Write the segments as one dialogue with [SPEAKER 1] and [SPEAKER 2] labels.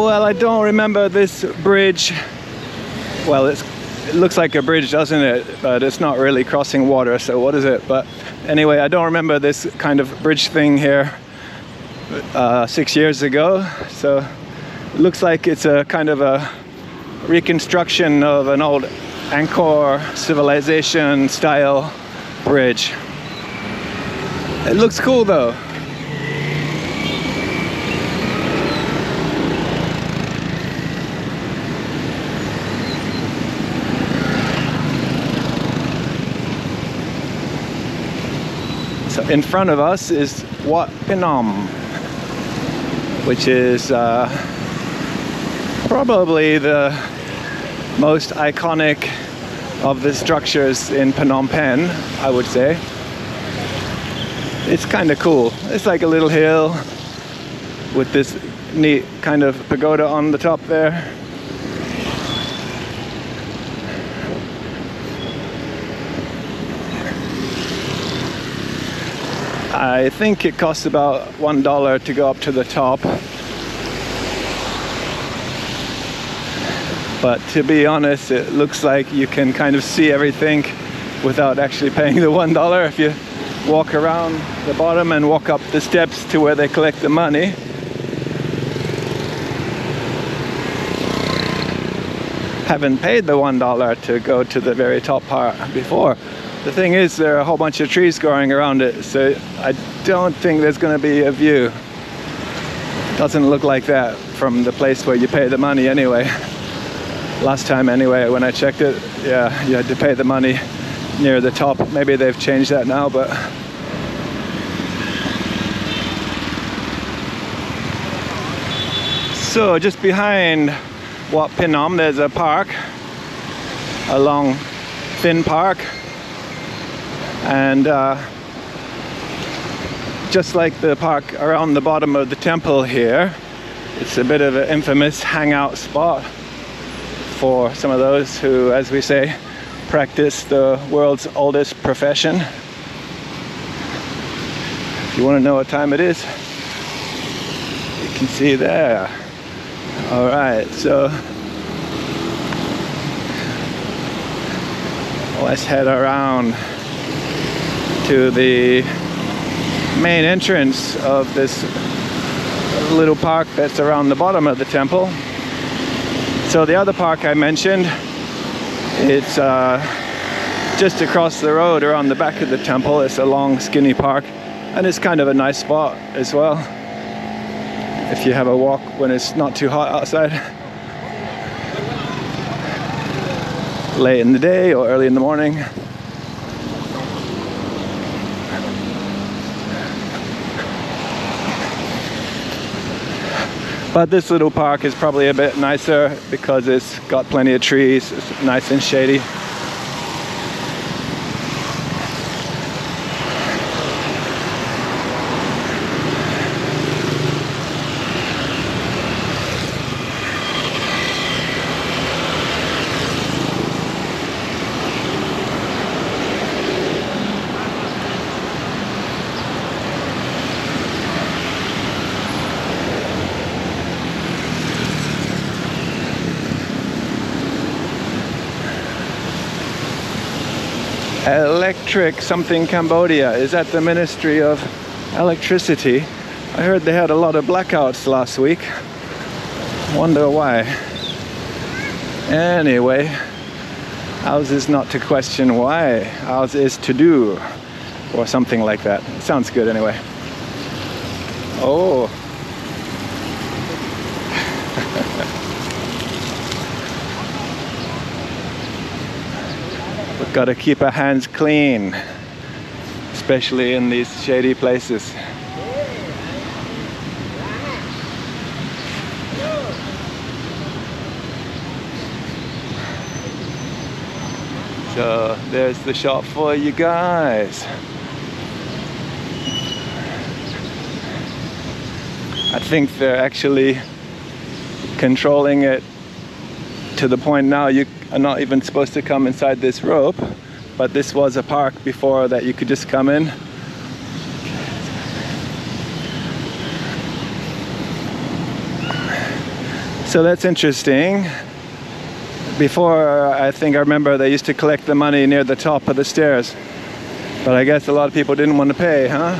[SPEAKER 1] Well, I don't remember this bridge. Well, it looks like a bridge, doesn't it? But it's not really crossing water, so what is it? But anyway, I don't remember this kind of bridge thing here 6 years ago. So it looks like it's a kind of a reconstruction of an old Angkor civilization style bridge. It looks cool though. So in front of us is Wat Phnom, which is probably the most iconic of the structures in Phnom Penh, I would say. It's kind of cool. It's like a little hill with this neat kind of pagoda on the top there. I think it costs about $1 to go up to the top. But to be honest, it looks like you can kind of see everything without actually paying the $1 if you walk around the bottom and walk up the steps to where they collect the money. Haven't paid the $1 to go to the very top part before. The thing is, there are a whole bunch of trees growing around it, so I don't think there's going to be a view. Doesn't look like that from the place where you pay the money anyway. Last time anyway, when I checked it, yeah, you had to pay the money near the top. Maybe they've changed that now, but... So just behind Wat Phnom, there's a park, a long, thin park. And just like the park around the bottom of the temple here, it's a bit of an infamous hangout spot for some of those who, as we say, practice the world's oldest profession. If you want to know what time it is, you can see there. All right, so let's head around to the main entrance of this little park that's around the bottom of the temple. So the other park I mentioned, it's just across the road around the back of the temple. It's a long, skinny park, and it's kind of a nice spot as well if you have a walk when it's not too hot outside, late in the day or early in the morning. But this little park is probably a bit nicer because it's got plenty of trees. It's nice and shady. Electric something Cambodia. Is that the Ministry of Electricity? I heard they had a lot of blackouts last week. Wonder why. Anyway, ours is not to question why. Ours is to do, or something like that. Sounds good anyway. Oh. Got to keep our hands clean, especially in these shady places. So there's the shop for you guys. I think they're actually controlling it to the point now you are not even supposed to come inside this rope, but this was a park before that you could just come in. So that's interesting. Before, I think I remember they used to collect the money near the top of the stairs. But I guess a lot of people didn't want to pay, huh?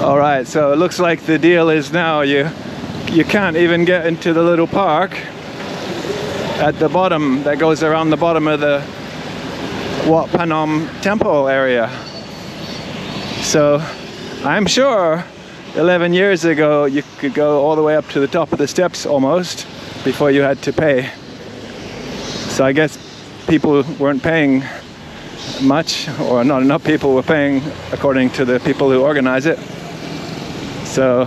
[SPEAKER 1] All right, so it looks like the deal is now you can't even get into the little park at the bottom that goes around the bottom of the Wat Phnom temple area. So I'm sure 11 years ago you could go all the way up to the top of the steps almost before you had to pay. So I guess people weren't paying much, or not enough people were paying according to the people who organize it. So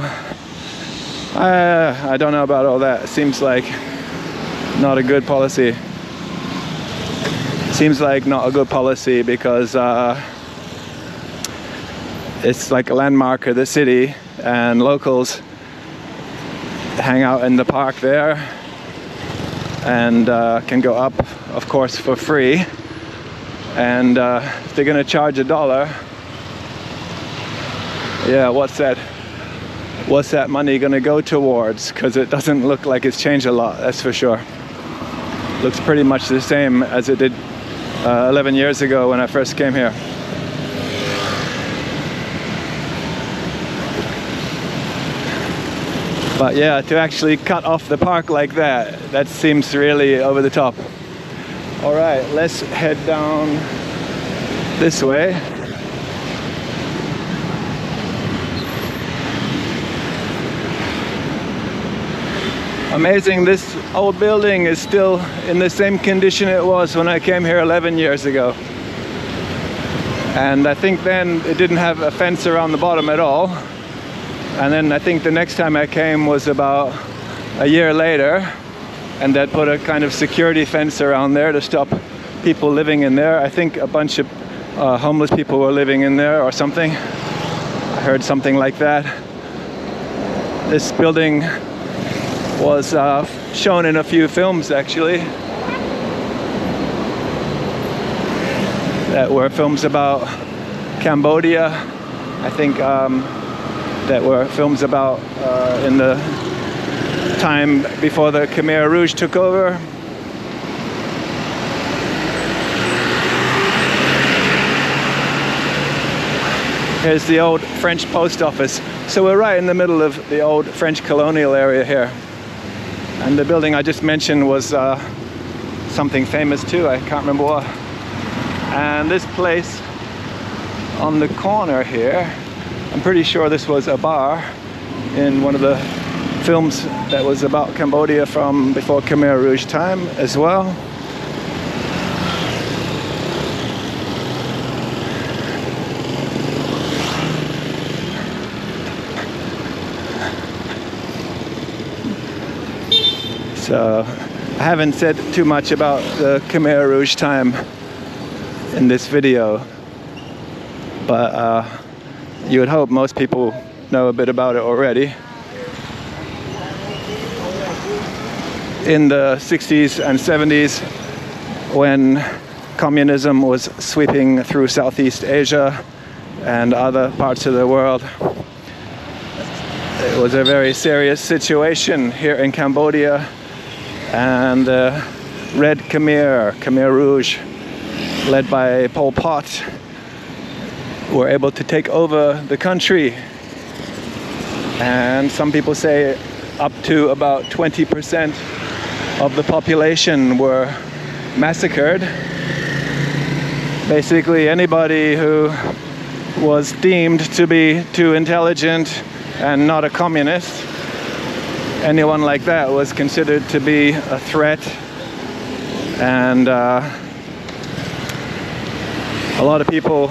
[SPEAKER 1] I don't know about all that. It seems like not a good policy. Seems like not a good policy because it's like a landmark of the city, and locals hang out in the park there and can go up, of course, for free. And if they're gonna charge $1, yeah, what's that money gonna go towards? Because it doesn't look like it's changed a lot, that's for sure. Looks pretty much the same as it did 11 years ago when I first came here. But yeah, to actually cut off the park like that seems really over the top. All right, let's head down this way. Amazing, this old building is still in the same condition it was when I came here 11 years ago. And I think then it didn't have a fence around the bottom at all. And then I think the next time I came was about a year later, and that put a kind of security fence around there to stop people living in there. I think a bunch of homeless people were living in there or something. I heard something like that. This building was shown in a few films actually, that were films about Cambodia. I think that were films about in the time before the Khmer Rouge took over. Here's the old French post office. So we're right in the middle of the old French colonial area here. And the building I just mentioned was something famous too, I can't remember what. And this place on the corner here, I'm pretty sure this was a bar in one of the films that was about Cambodia from before Khmer Rouge time as well. So I haven't said too much about the Khmer Rouge time in this video, but you would hope most people know a bit about it already. In the 60s and 70s, when communism was sweeping through Southeast Asia and other parts of the world, it was a very serious situation here in Cambodia. And the Red Khmer Rouge, led by Pol Pot, were able to take over the country. And some people say up to about 20% of the population were massacred. Basically anybody who was deemed to be too intelligent and not a communist, anyone like that was considered to be a threat. And a lot of people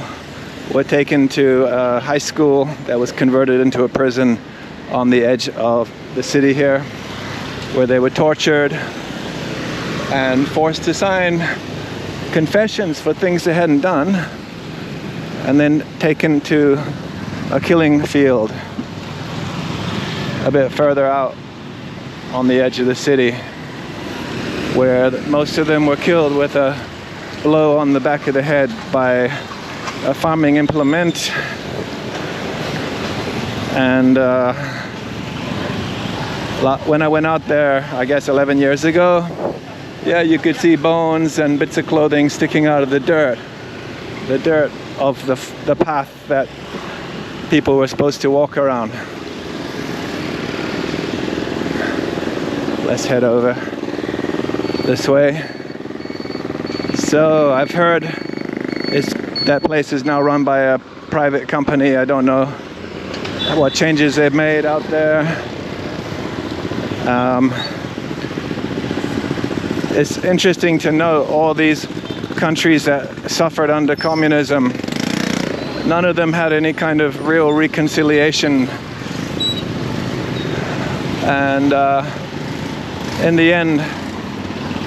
[SPEAKER 1] were taken to a high school that was converted into a prison on the edge of the city here, where they were tortured and forced to sign confessions for things they hadn't done, and then taken to a killing field a bit further out on the edge of the city. where most of them were killed with a blow on the back of the head by a farming implement. And when I went out there, I guess 11 years ago, yeah, you could see bones and bits of clothing sticking out of the dirt of the path that people were supposed to walk around. Let's head over this way. So I've heard that place is now run by a private company. I don't know what changes they've made out there. It's interesting to note all these countries that suffered under communism, none of them had any kind of real reconciliation. And in the end,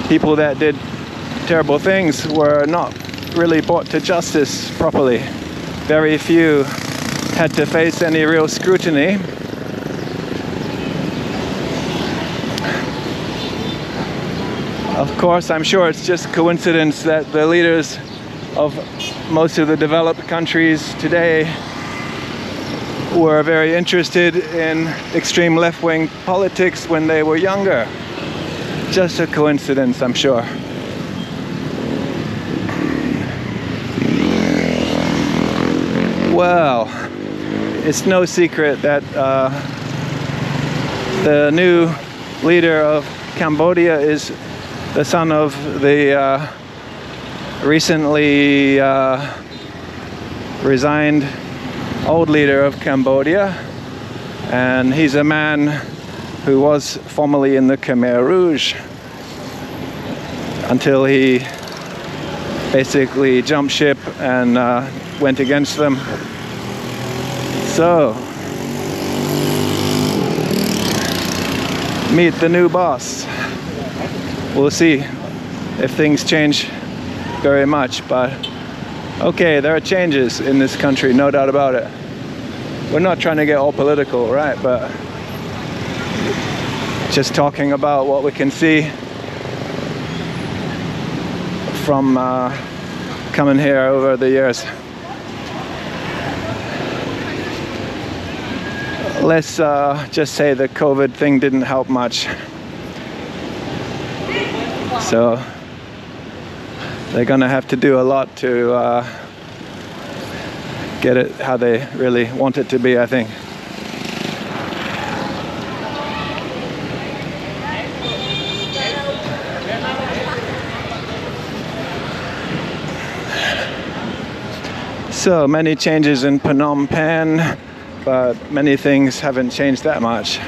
[SPEAKER 1] people that did terrible things were not really brought to justice properly. Very few had to face any real scrutiny. Of course, I'm sure it's just coincidence that the leaders of most of the developed countries today were very interested in extreme left-wing politics when they were younger. Just a coincidence, I'm sure. Well, it's no secret that the new leader of Cambodia is the son of the recently resigned old leader of Cambodia, and he's a man who was formerly in the Khmer Rouge until he basically jumped ship and went against them. So, meet the new boss. We'll see if things change very much, but okay, there are changes in this country, no doubt about it. We're not trying to get all political, right? But just talking about what we can see from coming here over the years. Let's just say the COVID thing didn't help much. So they're gonna have to do a lot to get it how they really want it to be, I think. So many changes in Phnom Penh, but many things haven't changed that much.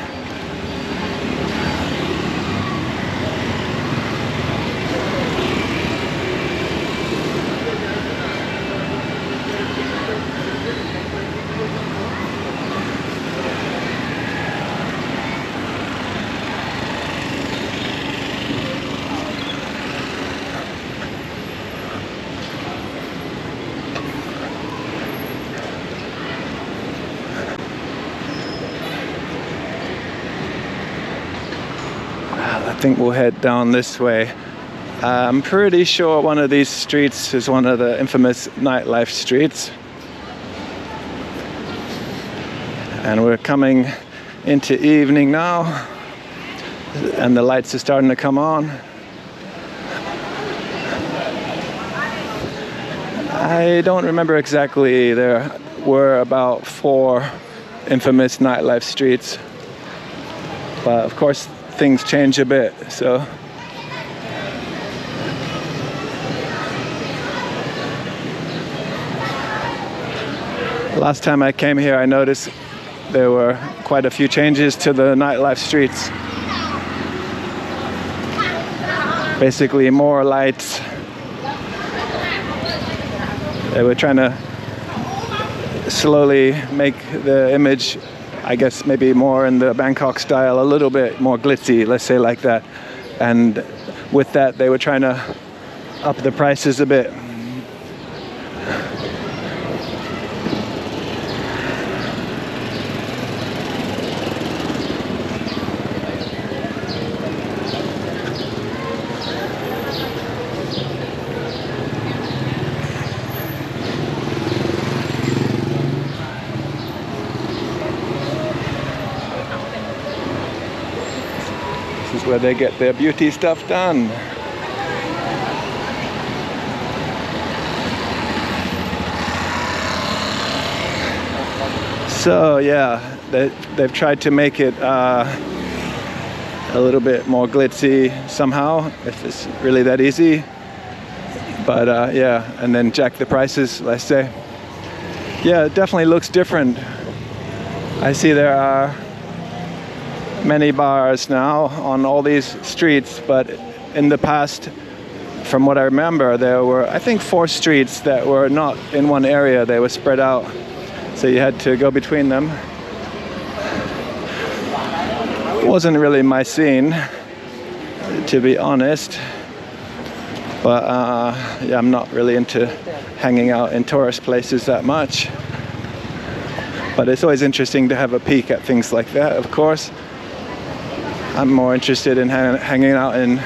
[SPEAKER 1] I think we'll head down this way. I'm pretty sure one of these streets is one of the infamous Nightlife streets. And we're coming into evening now, and the lights are starting to come on. I don't remember exactly. There were about 4 infamous Nightlife streets, but of course things change a bit, so last time I came here I noticed there were quite a few changes to the Nightlife streets. Basically more lights. They were trying to slowly make the image, I guess maybe more in the Bangkok style, a little bit more glitzy, let's say like that. And with that, they were trying to up the prices a bit. This is where they get their beauty stuff done. So yeah, they've tried to make it a little bit more glitzy somehow, if it's really that easy. But yeah, and then jack the prices, let's say. Yeah, it definitely looks different. I see there are many bars now on all these streets, but in the past, from what I remember, there were, I think, 4 streets that were not in one area. They were spread out, so you had to go between them. It wasn't really my scene, to be honest, but yeah, I'm not really into hanging out in tourist places that much. But it's always interesting to have a peek at things like that, of course. I'm more interested in hanging out in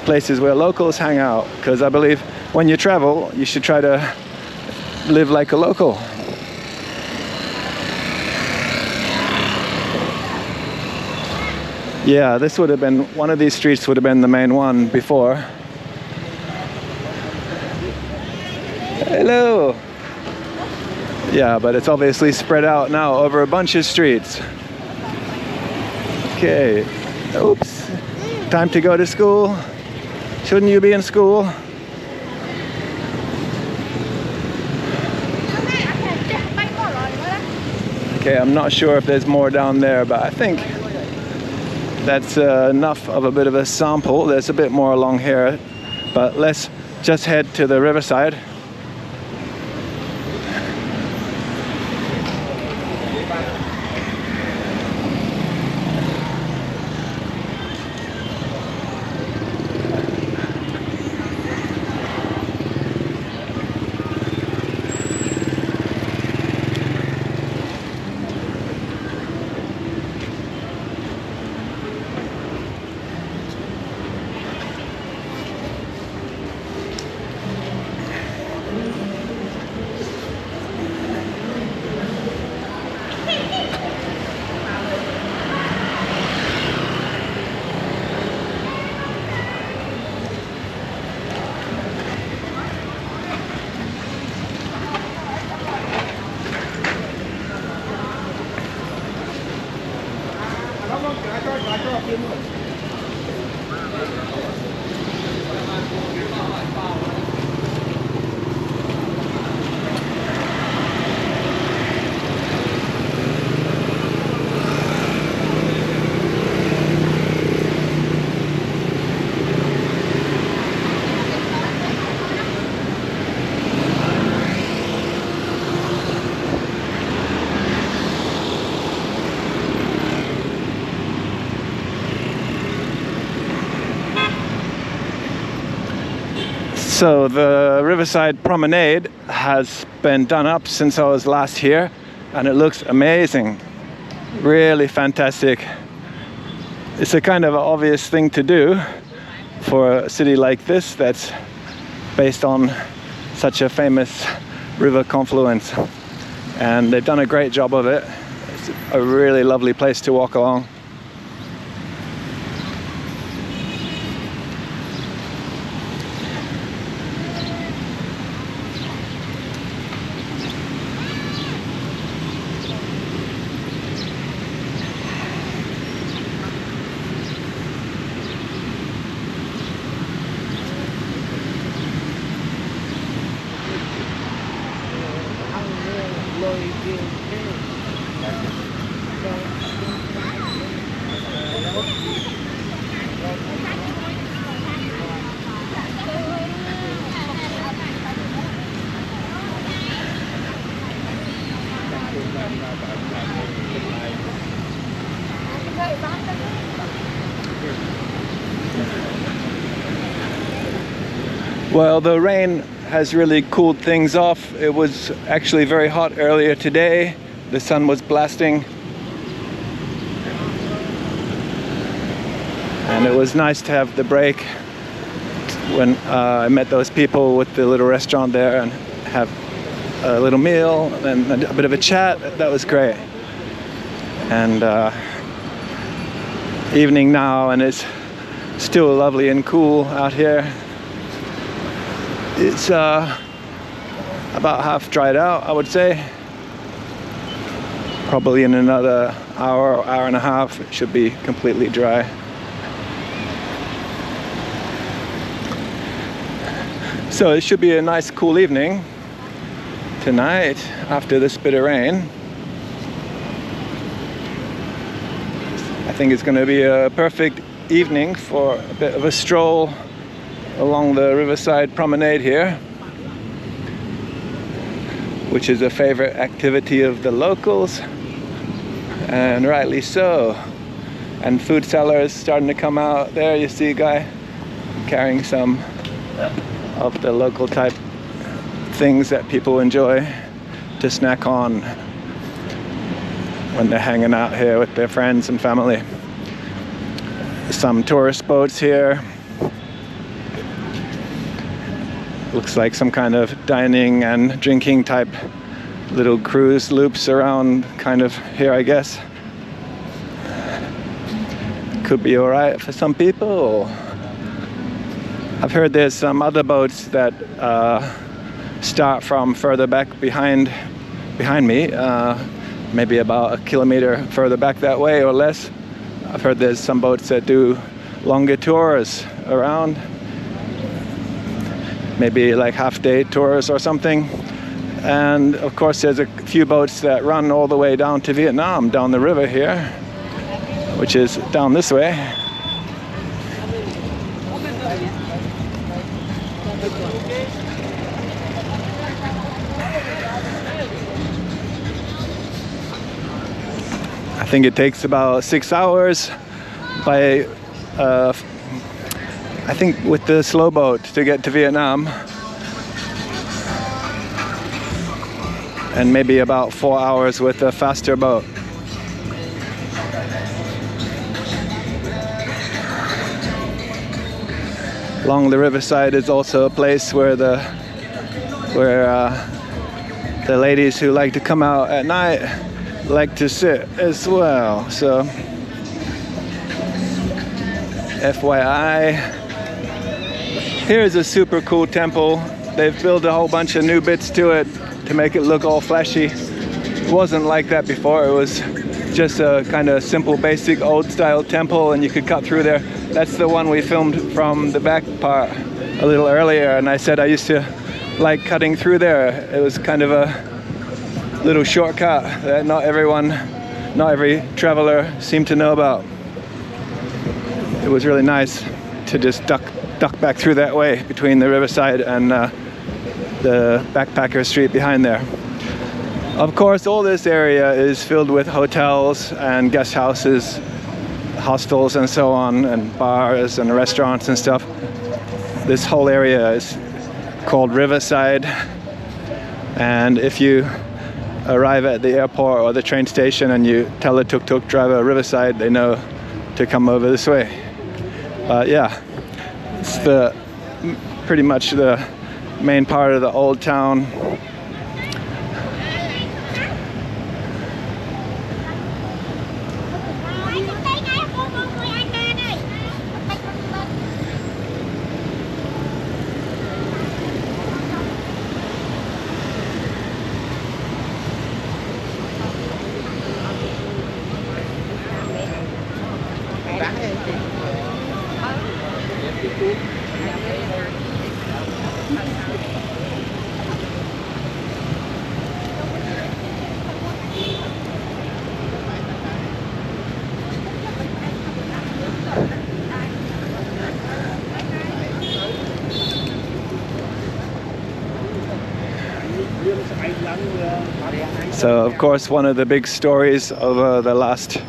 [SPEAKER 1] places where locals hang out, because I believe when you travel, you should try to live like a local. Yeah, this would have been, one of these streets would have been the main one before. Hello! Yeah, but it's obviously spread out now over a bunch of streets. Okay. Oops. Time to go to school. Shouldn't you be in school? Okay, I'm not sure if there's more down there, but I think that's enough of a bit of a sample. There's a bit more along here, but let's just head to the Riverside. So the Riverside promenade has been done up since I was last here, and it looks amazing, really fantastic. It's a kind of obvious thing to do for a city like this that's based on such a famous river confluence, and they've done a great job of it. It's a really lovely place to walk along. Well, the rain has really cooled things off. It was actually very hot earlier today. The sun was blasting. And it was nice to have the break when I met those people with the little restaurant there and have a little meal and a bit of a chat. That was great. And evening now, and it's still lovely and cool out here. It's about half dried out, I would say. Probably in another hour or hour and a half it should be completely dry. So it should be a nice cool evening tonight after this bit of rain. I think it's going to be a perfect evening for a bit of a stroll along the Riverside promenade here, which is a favorite activity of the locals, and rightly so. And food sellers starting to come out. There you see a guy carrying some of the local type things that people enjoy to snack on when they're hanging out here with their friends and family. Some tourist boats here. Looks like some kind of dining and drinking type little cruise loops around kind of here, I guess. Could be alright for some people. I've heard there's some other boats that start from further back behind me, maybe about a kilometer further back that way or less. I've heard there's some boats that do longer tours around, maybe like half-day tours or something. And of course there's a few boats that run all the way down to Vietnam, down the river here, which is down this way. I think it takes about 6 hours by I think with the slow boat to get to Vietnam, and maybe about 4 hours with a faster boat. Along the riverside is also a place where the ladies who like to come out at night like to sit as well. So FYI, here's a super cool temple. They've built a whole bunch of new bits to it to make it look all flashy. It wasn't like that before. It was just a kind of simple, basic, old style temple, and you could cut through there. That's the one we filmed from the back part a little earlier, and I said I used to like cutting through there. It was kind of a little shortcut that not every traveler seemed to know about. It was really nice to just duck back through that way between the riverside and the backpacker street behind there. Of course, all this area is filled with hotels and guest houses, hostels and so on, and bars and restaurants and stuff. This whole area is called Riverside, and if you arrive at the airport or the train station and you tell the tuk-tuk driver Riverside, they know to come over this way. Yeah, it's pretty much the main part of the old town. So of course one of the big stories over the last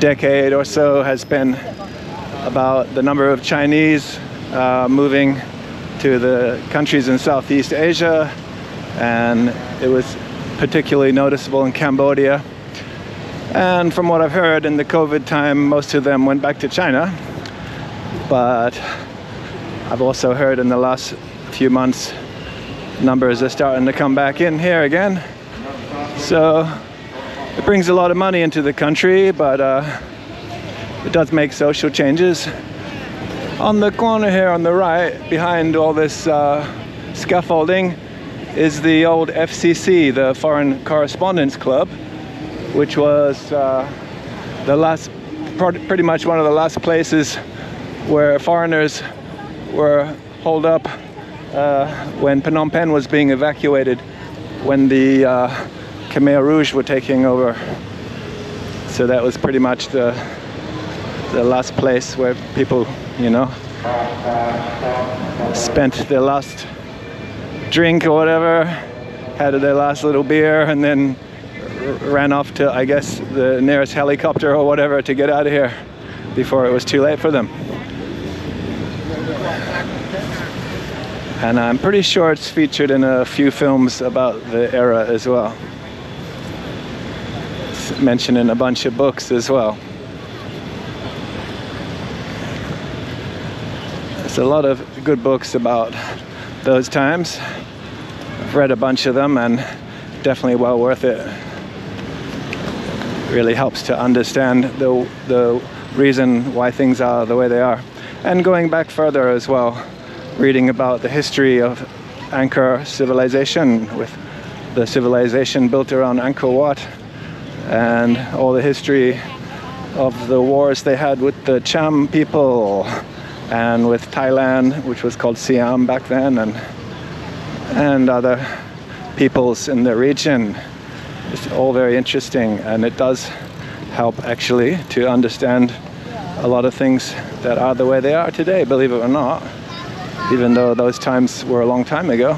[SPEAKER 1] decade or so has been about the number of Chinese moving to the countries in Southeast Asia, and it was particularly noticeable in Cambodia. And from what I've heard, in the COVID time most of them went back to China, but I've also heard in the last few months numbers are starting to come back in here again. So it brings a lot of money into the country, but it does make social changes. On the corner here on the right, behind all this scaffolding, is the old FCC, the Foreign Correspondence Club, which was the last, pretty much one of the last places where foreigners were holed up when Phnom Penh was being evacuated, when the Khmer Rouge were taking over. So that was pretty much the last place where people, you know, spent their last drink or whatever, had their last little beer, and then ran off to, I guess, the nearest helicopter or whatever to get out of here before it was too late for them. And I'm pretty sure it's featured in a few films about the era as well. It's mentioned in a bunch of books as well. There's a lot of good books about those times. I've read a bunch of them and definitely well worth it. It really helps to understand the reason why things are the way they are. And going back further as well, reading about the history of Angkor civilization, with the civilization built around Angkor Wat, and all the history of the wars they had with the Cham people and with Thailand, which was called Siam back then, and other peoples in the region. It's all very interesting, and it does help actually to understand a lot of things that are the way they are today, believe it or not, even though those times were a long time ago.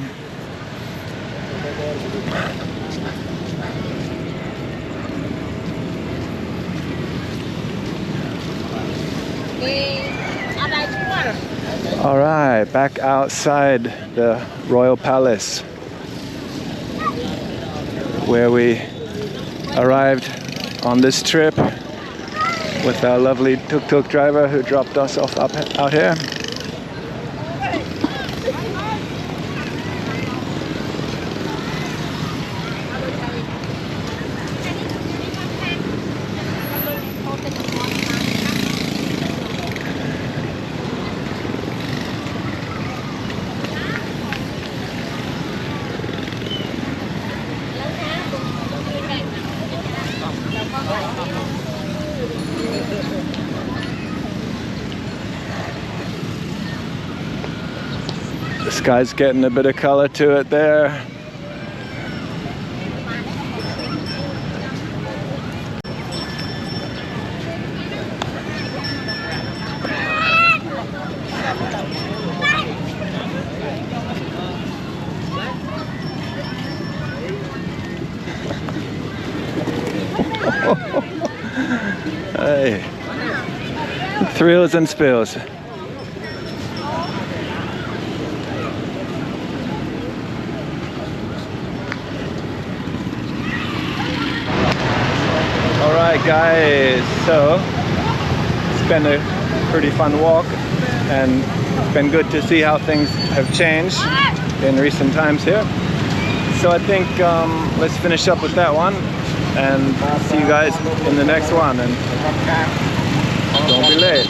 [SPEAKER 1] All right, back outside the Royal Palace, where we arrived on this trip with our lovely tuk-tuk driver who dropped us off out here. The sky's getting a bit of color to it there. Hey, thrills and spills. Alright guys, so it's been a pretty fun walk, and it's been good to see how things have changed in recent times here. So I think let's finish up with that one and see you guys in the next one, and don't be late.